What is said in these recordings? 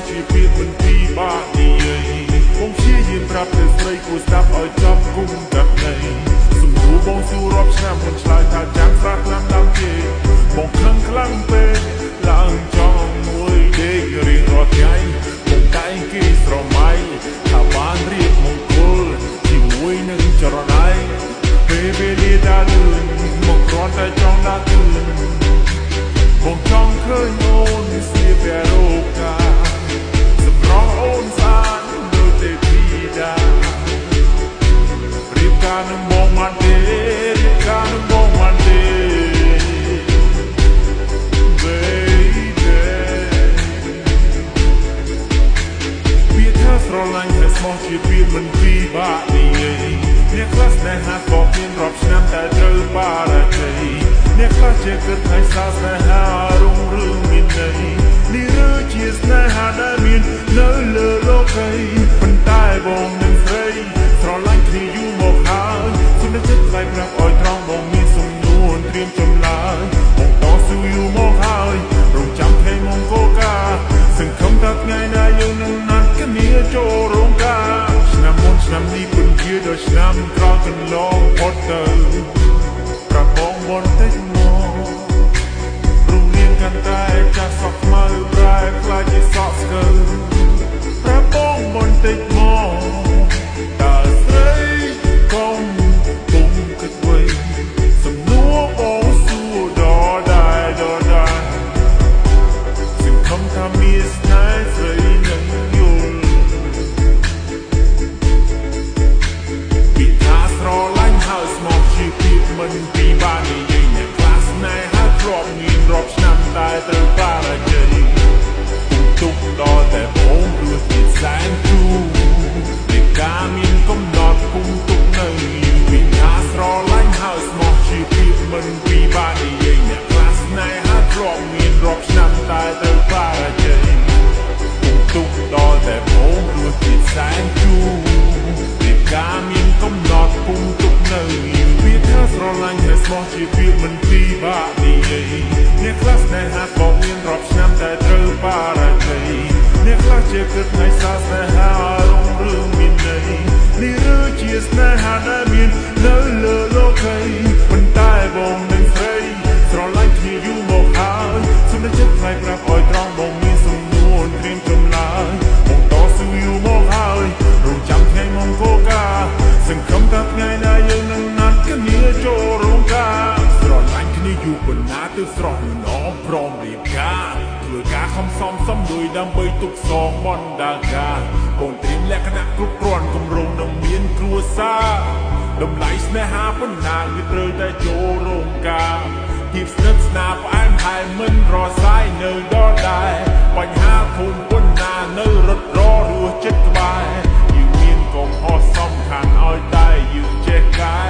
ជាពាក្យមិនពីបាក់និយាយបងព្យាយាមប្រាប់ទៅស្រីគួរស្ដាប់ឲ្យចប់គុំកាត់ដីសំដួលបងសួររាប់ឆ្នាំមិនឆ្លើយថាចាំស្រាក់ខ្លាំងដល់ជេបងខឹងខ្លាំងពេកឡើងចង់មួយដេករៀងរាល់ថ្ងៃបងតែងគេស្រមៃថាបានរៀបមង្គលជាមួយនឹងចរណៃពេលវេលាដើរលឿនមកគ្រាន់តែចង់ដើរទឿនបងចង់ឃើញអូនស្លៀកពាក់រ៉ូកាសម្រស់អូនស្អាតដូចទេពធីតារៀបការនឹងបងមិនទេរៀបការនឹងបងមិនទេ ស្រឡាញ់តែស្មោះជាពាក្យមិនពីបាក់និយាយអ្នកខ្លះស្នេហាក៏មានរាប់ឆ្នាំតែត្រូវបារជ័យអ្នកខ្លះជាគិតថាស្នេហារុងរឿងមានន័យនេះឬជាស្នេហាដែលមាននៅលើលោកីប៉ុន្តែបងនឹងស្រីស្រឡាញ់គ្នាយូរមកហើយសុទ្ធតែចិត្តថ្លៃប្រាប់ឲ្យត្រង់បងមានសំនួនត្រៀមចម្លើយបងតស៊ូយូរមកហើយរងចាំថ្ងៃមង្គលការសង្ឃឹមថាថ្ងៃណាយើងនឹងណាត់គ្នាចូលរោងការឆ្នាំមុនឆ្នាំនេះពុនជាដល់ឆ្នាំក្រោយកន្លងផុតទៅប្រាប់បងបន្តិចមករំលៀងកាន់តែចាស់សក់ខ្មៅប្រែខ្លាចជាសក់ស្កើប្រាប់បងបន្តិចមកតើស្រីកុំពុំគិតໄວសំនួរបងសួរដល់ដែរសង្ឃឹមថាមានស្នេហ៍ស្រីនឹងយល់ពីថាស្រឡាញ់ហើយស្មោះជាពាក្យមិនពីបាននិយាយអ្នកខ្លះស្នេហាធ្លាប់មានរាប់ឆ្នាំតែត្រូវបារជ័យទុកដល់តែបងរស់ទៀតសែនគូនៃការមានកំណត់គុំទុកនៅពីថាស្រឡាញ់ហើយស្មោះជាពាក្យមិនពីបាននិយាយអ្នកខ្លះស្នេហាធ្លាប់មានរាប់ឆ្នាំតែត្រូវបារជ័យទុកដល់តែបងរស់ទៀតសែនគូនៃការមានកំណត់គុំទុកនៅពីថាស្រឡាញ់ហើយស្មោះជាពាក្យមិនពីបាក់និយាយអ្នកខ្លះស្នេហាក៏មានរាប់ឆ្នាំតែត្រូវបារជ័យអ្នកខ្លះជាគិតថាស្នេហារុងរឿងមានន័យនេះឬជាស្នេហាដែលមាននៅលើលោកីប៉ុន្តែបងនឹងស្រីស្រឡាញ់គ្នាយូរមកហើយសុទ្ធតែចិត្តថ្លៃប្រាប់ឲ្យត្រង់បងមានសំនួនត្រៀមចម្លើយបងតស៊ូយូរមកហើយរងចាំថ្ងៃមង្គលការសង្ឃឹមថាថ្ងៃណាយើងនឹងណាត់គ្នាចូលរោងការស្រឡាញ់គ្នាយូរប៉ុណ្ណាទើបស្រស់លំអងព្រមរៀបការធ្វើការខំសំលុយដើម្បីទុកសងបណ្ដាការបងត្រៀមលក្ខណៈគ្រប់គ្រាន់គម្រោងនឹងមានគ្រួសារតម្លៃស្នេហាប៉ុណ្ណាវាត្រូវតែចូលរោងការភាពស្និទ្ធស្នាលផ្អែមហើយមិនរសាយនៅដល់ដែរបញ្ហាធំប៉ុណ្ណានៅរត់ររស់ចិត្តក្បែរយើងមានកំហុសសំខាន់ឲ្យតែយើងចេះកែ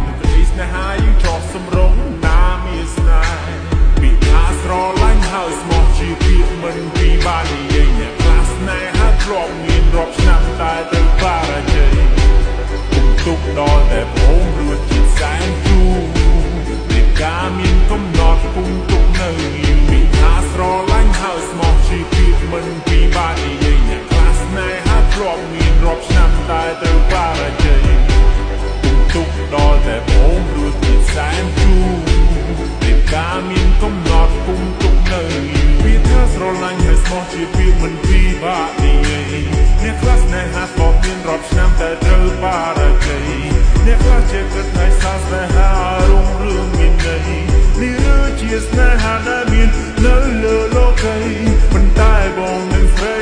នឹងក្តីស្នេហាយើងចោះសម្រុងណាមានស្នេហ៍ពីថាស្រឡាញ់ហើយស្មោះជាពាក្យមិនពីបាននិយាយអ្នកខ្លះស្នេហាធ្លាប់មានរាប់ឆ្នាំតែត្រូវបារជ័យទុកដល់តែបងរស់ជាតិសែនគូនៃការមានកំណត់ពុំទុកនៅពីថាស្រឡាញ់ហើយស្មោះជាពាក្យមិនពីបាននិយាយអ្នកខ្លះស្នេហាធ្លាប់មានរាប់ឆ្នាំតែត្រូវបារជ័យទុកដល់តែបងរស់ជាតិសែនគូនៃការមានកំណត់ពុំទុកនៅពីថាស្រឡាញ់ហើយស្មោះជាពាក្យមិនពីបាក់និយាយអ្នកខ្លះស្នេហាក៏មានរាប់ឆ្នាំតែត្រូវបារជ័យអ្នកខ្លះជាគិតថាស្នេហារុងរឿងមានន័យនេះឬជាស្នេហាដែលមាននៅលើលោកីប៉ុន្តែបងនឹងស្រី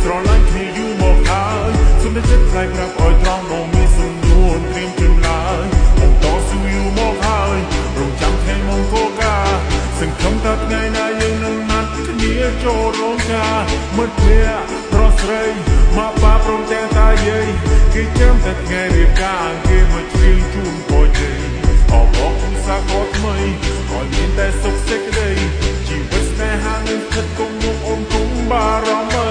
ស្រឡាញ់គ្នាយូរមកហើយសុទ្ធតែចិត្តថ្លៃប្រាប់ឲ្យត្រង់បងមានសំនួនត្រៀមចម្លើយបងតស៊ូយូរមកហើយរងចាំថ្ងៃមង្គលការសង្ឃឹមថាថ្ងៃណាយើងនឹងណាត់គ្នាចូលរោងការមិត្តភក្តិប្រុសស្រីមកប៉ាព្រមទាំងតាយាយគេចាំតែថ្ងៃរៀបការគេមកច្រៀងជូនពរជ័យអបអរគុណសាកលថ្មីឲ្យមានតែសុខសេចក្តីជីវិតស្នេហានឹងស្ថិតគង់មុខអូនគុំបារម្ភ